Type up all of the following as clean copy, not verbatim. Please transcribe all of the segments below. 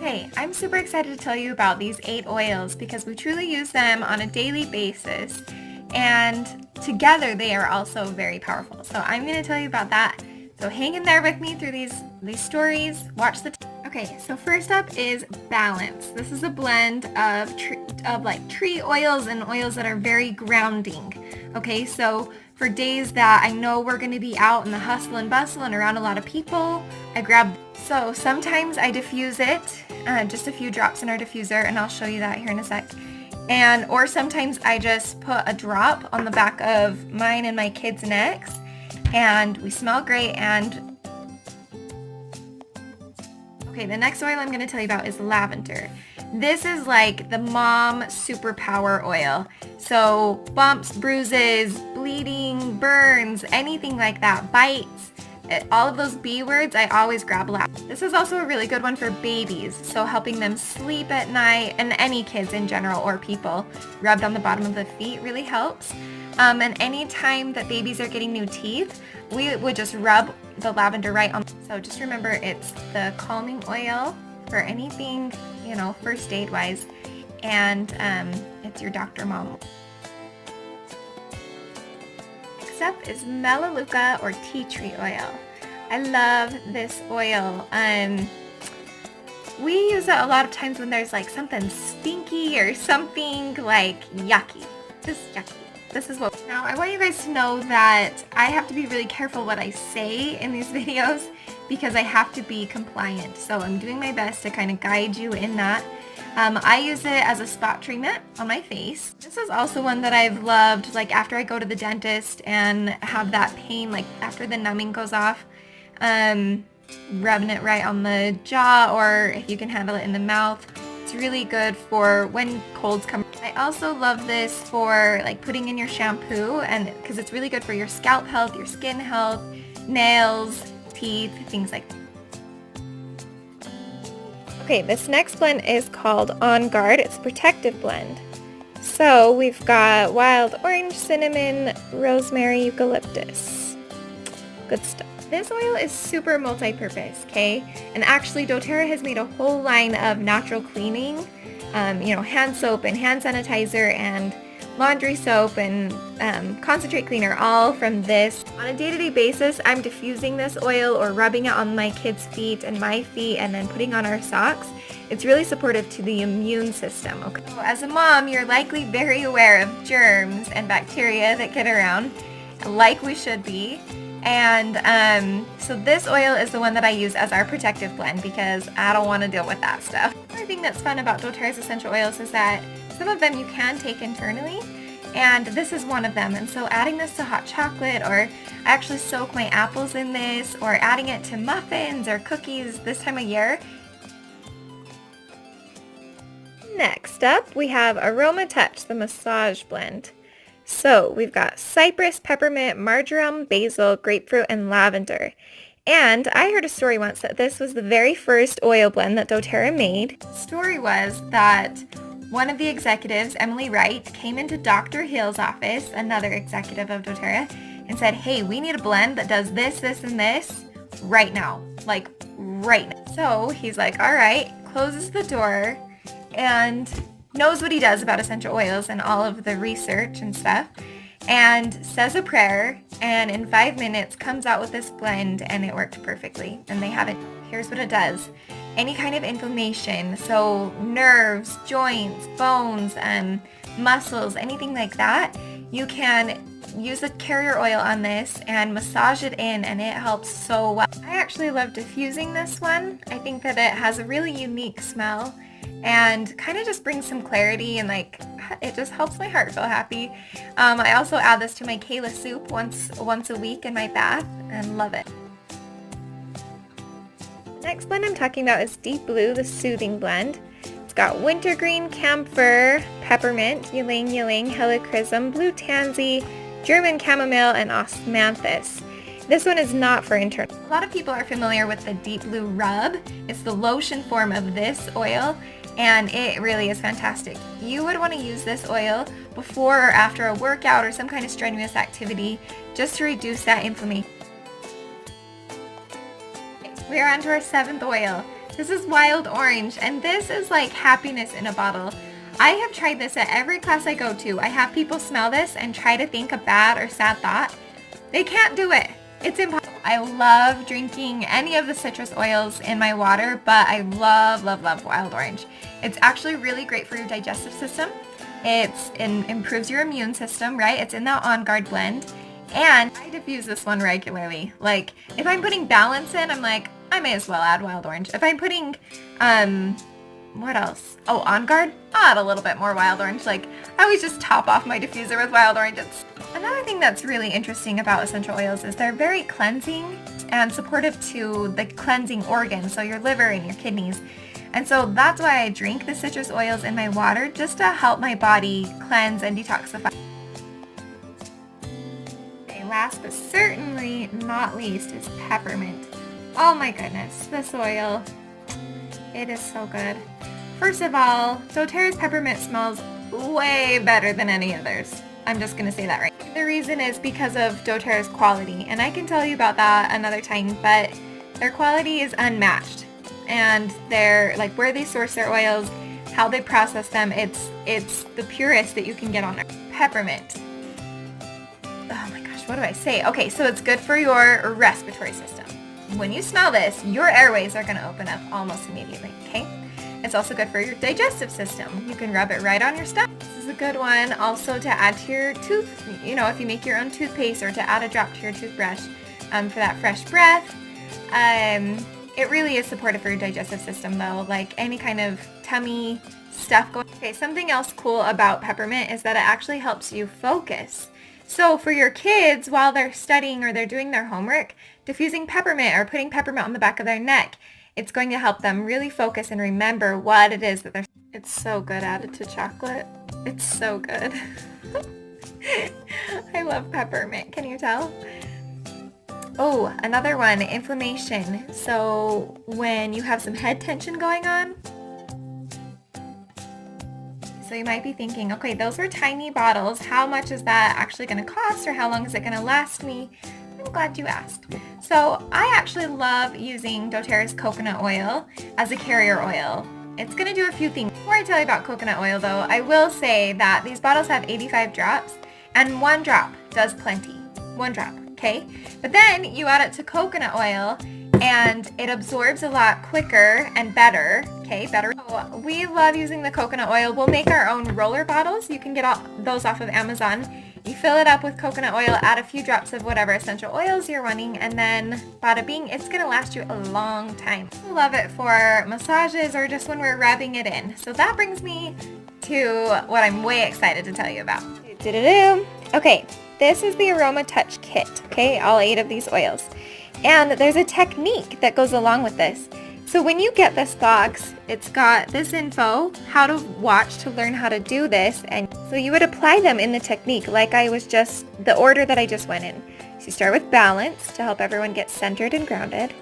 Hey, I'm super excited to tell you about these 8 oils because we truly use them on a daily basis, and together they are also very powerful. So I'm going to tell you about that. So hang in there with me through these stories. Watch the Okay, so first up is Balance. This is a blend of tree oils and oils that are very grounding. Okay, so for days that I know we're going to be out in the hustle and bustle and around a lot of people, so sometimes I diffuse it, just a few drops in our diffuser, and I'll show you that here in a sec. Or sometimes I just put a drop on the back of mine and my kids' necks, and we smell great. And okay, the next oil I'm going to tell you about is lavender. This is like the mom superpower oil. So bumps, bruises, bleeding, burns, anything like that, bites, all of those B words, I always grab lavender. This is also a really good one for babies, so helping them sleep at night, and any kids in general or people. Rubbed on the bottom of the feet really helps. And any time that babies are getting new teeth, we would just rub the lavender right on. So just remember, it's the calming oil for anything, first aid wise, and it's your Dr. Mom. Next up is Melaleuca or tea tree oil. I love this oil. We use it a lot of times when there's like something stinky or something like yucky. Just yucky. This is what. Now I want you guys to know that I have to be really careful what I say in these videos because I have to be compliant. So I'm doing my best to kind of guide you in that. I use it as a spot treatment on my face. This is also one that I've loved, like after I go to the dentist and have that pain, like after the numbing goes off, rubbing it right on the jaw, or if you can handle it in the mouth. It's really good for when colds come. I also love this for like putting in your shampoo, and because it's really good for your scalp health, your skin health, nails, teeth, things like that. Okay, this next blend is called On Guard. It's a protective blend. So we've got wild orange, cinnamon, rosemary, eucalyptus. Good stuff. This oil is super multi-purpose, okay? And actually doTERRA has made a whole line of natural cleaning, hand soap and hand sanitizer and laundry soap and concentrate cleaner, all from this. On a day-to-day basis, I'm diffusing this oil or rubbing it on my kids' feet and my feet and then putting on our socks. It's really supportive to the immune system. Okay? So as a mom, you're likely very aware of germs and bacteria that get around, like we should be. And so this oil is the one that I use as our protective blend because I don't want to deal with that stuff. Another thing that's fun about doTERRA's essential oils is that some of them you can take internally, and this is one of them. And so adding this to hot chocolate, or I actually soak my apples in this, or adding it to muffins or cookies this time of year. Next up, we have Aromatouch, the massage blend. So we've got cypress, peppermint, marjoram, basil, grapefruit, and lavender. And I heard a story once that this was the very first oil blend that doTERRA made. The story was that one of the executives, Emily Wright, came into Dr. Hill's office, another executive of doTERRA, and said, hey, we need a blend that does this, this, and this right now. Like, right now. So he's like, all right, closes the door, and knows what he does about essential oils and all of the research and stuff, and says a prayer, and in 5 minutes comes out with this blend, and it worked perfectly. And they have it. Here's what it does. Any kind of inflammation, so nerves, joints, bones, muscles, anything like that, you can use the carrier oil on this and massage it in, and it helps so well. I actually love diffusing this one. I think that it has a really unique smell and kind of just brings some clarity, and like it just helps my heart feel happy. I also add this to my Kayla soup once a week in my bath and love it. The next blend I'm talking about is Deep Blue, the soothing blend. It's got wintergreen, camphor, peppermint, ylang ylang, helichrysum, blue tansy, German chamomile, and osmanthus. This one is not for internal. A lot of people are familiar with the Deep Blue Rub. It's the lotion form of this oil, and it really is fantastic. You would want to use this oil before or after a workout or some kind of strenuous activity just to reduce that inflammation. We are on to our 7th oil. This is wild orange, and this is like happiness in a bottle. I have tried this at every class I go to. I have people smell this and try to think a bad or sad thought. They can't do it. It's impossible. I love drinking any of the citrus oils in my water, but I love, love, love wild orange. It's actually really great for your digestive system. It improves your immune system, right? It's in that On Guard blend. And I diffuse this one regularly. Like, if I'm putting balance in, I'm like, I may as well add wild orange. If I'm putting, what else? Oh, On Guard? I'll add a little bit more wild orange. Like, I always just top off my diffuser with wild orange. Another thing that's really interesting about essential oils is they're very cleansing and supportive to the cleansing organs, so your liver and your kidneys. And so that's why I drink the citrus oils in my water, just to help my body cleanse and detoxify. Okay, last but certainly not least is peppermint. Oh my goodness, this oil, it is so good. First of all, doTERRA's peppermint smells way better than any others. I'm just going to say that right. The reason is because of doTERRA's quality, and I can tell you about that another time, but their quality is unmatched. And they're, like, where they source their oils, how they process them, it's the purest that you can get on there. Peppermint. Oh my gosh, what do I say? Okay, so it's good for your respiratory system. When you smell this, your airways are going to open up almost immediately, okay? It's also good for your digestive system. You can rub it right on your stomach. This is a good one also to add to your tooth, you know, if you make your own toothpaste, or to add a drop to your toothbrush for that fresh breath. It really is supportive for your digestive system though, like any kind of tummy stuff going. Okay, something else cool about peppermint is that it actually helps you focus. So for your kids, while they're studying or they're doing their homework, diffusing peppermint or putting peppermint on the back of their neck, it's going to help them really focus and remember what it is that they're... It's so good added to chocolate. It's so good. I love peppermint, can you tell? Oh, another one, inflammation. So when you have some head tension going on, so you might be thinking, okay, those are tiny bottles. How much is that actually going to cost, or how long is it going to last me? I'm glad you asked. So I actually love using doTERRA's coconut oil as a carrier oil. It's going to do a few things. Before I tell you about coconut oil though, I will say that these bottles have 85 drops, and one drop does plenty. One drop, okay? But then you add it to coconut oil and it absorbs a lot quicker and better, okay? Better. So we love using the coconut oil. We'll make our own roller bottles. You can get those off of Amazon. You fill it up with coconut oil, add a few drops of whatever essential oils you're wanting, and then bada bing, it's going to last you a long time. I love it for massages or just when we're rubbing it in. So that brings me to what I'm way excited to tell you about. Okay, this is the Aromatouch Kit, okay? All 8 of these oils. And there's a technique that goes along with this. So when you get this box, it's got this info, how to watch to learn how to do this, and so you would apply them in the technique like the order that I just went in. So you start with balance to help everyone get centered and grounded,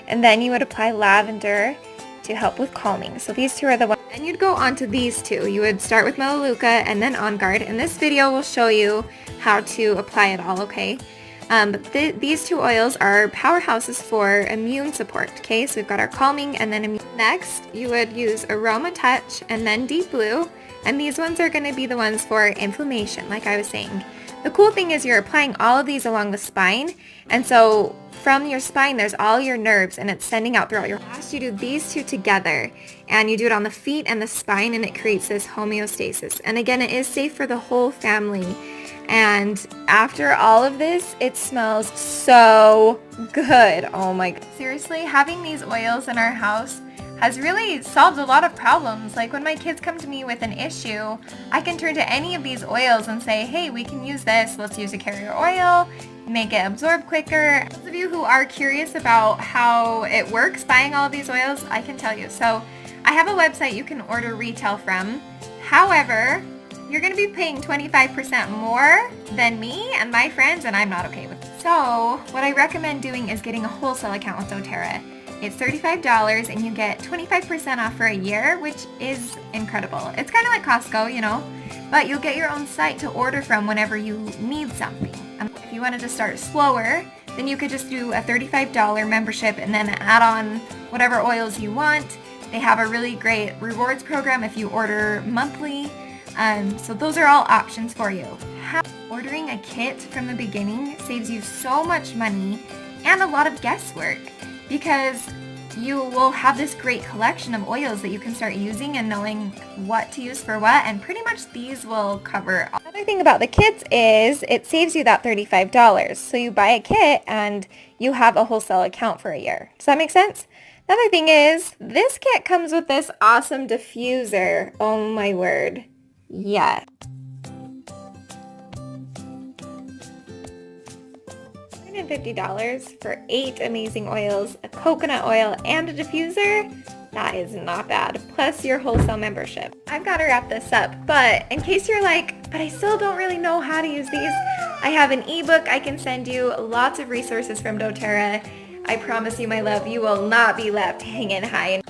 and then you would apply lavender to help with calming. So these 2 are the ones. And you'd go on to these 2. You would start with Melaleuca and then On Guard, and this video will show you how to apply it all, okay? But these 2 oils are powerhouses for immune support, okay? So we've got our calming and then immune. Next, you would use Aromatouch and then Deep Blue, and these ones are going to be the ones for inflammation, like I was saying. The cool thing is you're applying all of these along the spine, and so from your spine there's all your nerves, and it's sending out throughout your... Last, you do these 2 together, and you do it on the feet and the spine, and it creates this homeostasis. And again, it is safe for the whole family. And after all of this, it smells so good. Oh my God. Seriously, having these oils in our house has really solved a lot of problems. Like when my kids come to me with an issue, I can turn to any of these oils and say, hey, we can use this. Let's use a carrier oil, make it absorb quicker. Those of you who are curious about how it works buying all of these oils, I can tell you. So I have a website you can order retail from. However, you're going to be paying 25% more than me and my friends, and I'm not okay with it. So what I recommend doing is getting a wholesale account with doTERRA. It's $35 and you get 25% off for a year, which is incredible. It's kind of like Costco, you know, but you'll get your own site to order from whenever you need something. If you wanted to start slower, then you could just do a $35 membership and then add on whatever oils you want. They have a really great rewards program if you order monthly. So those are all options for you. Ordering a kit from the beginning saves you so much money and a lot of guesswork, because you will have this great collection of oils that you can start using and knowing what to use for what, and pretty much these will cover all. Another thing about the kits is it saves you that $35. So you buy a kit and you have a wholesale account for a year. Does that make sense? Another thing is this kit comes with this awesome diffuser. Oh my word. Yes. $150 for 8 amazing oils, a coconut oil, and a diffuser? That is not bad. Plus your wholesale membership. I've got to wrap this up, but in case you're like, but I still don't really know how to use these, I have an ebook I can send you, lots of resources from doTERRA. I promise you, my love, you will not be left hanging high.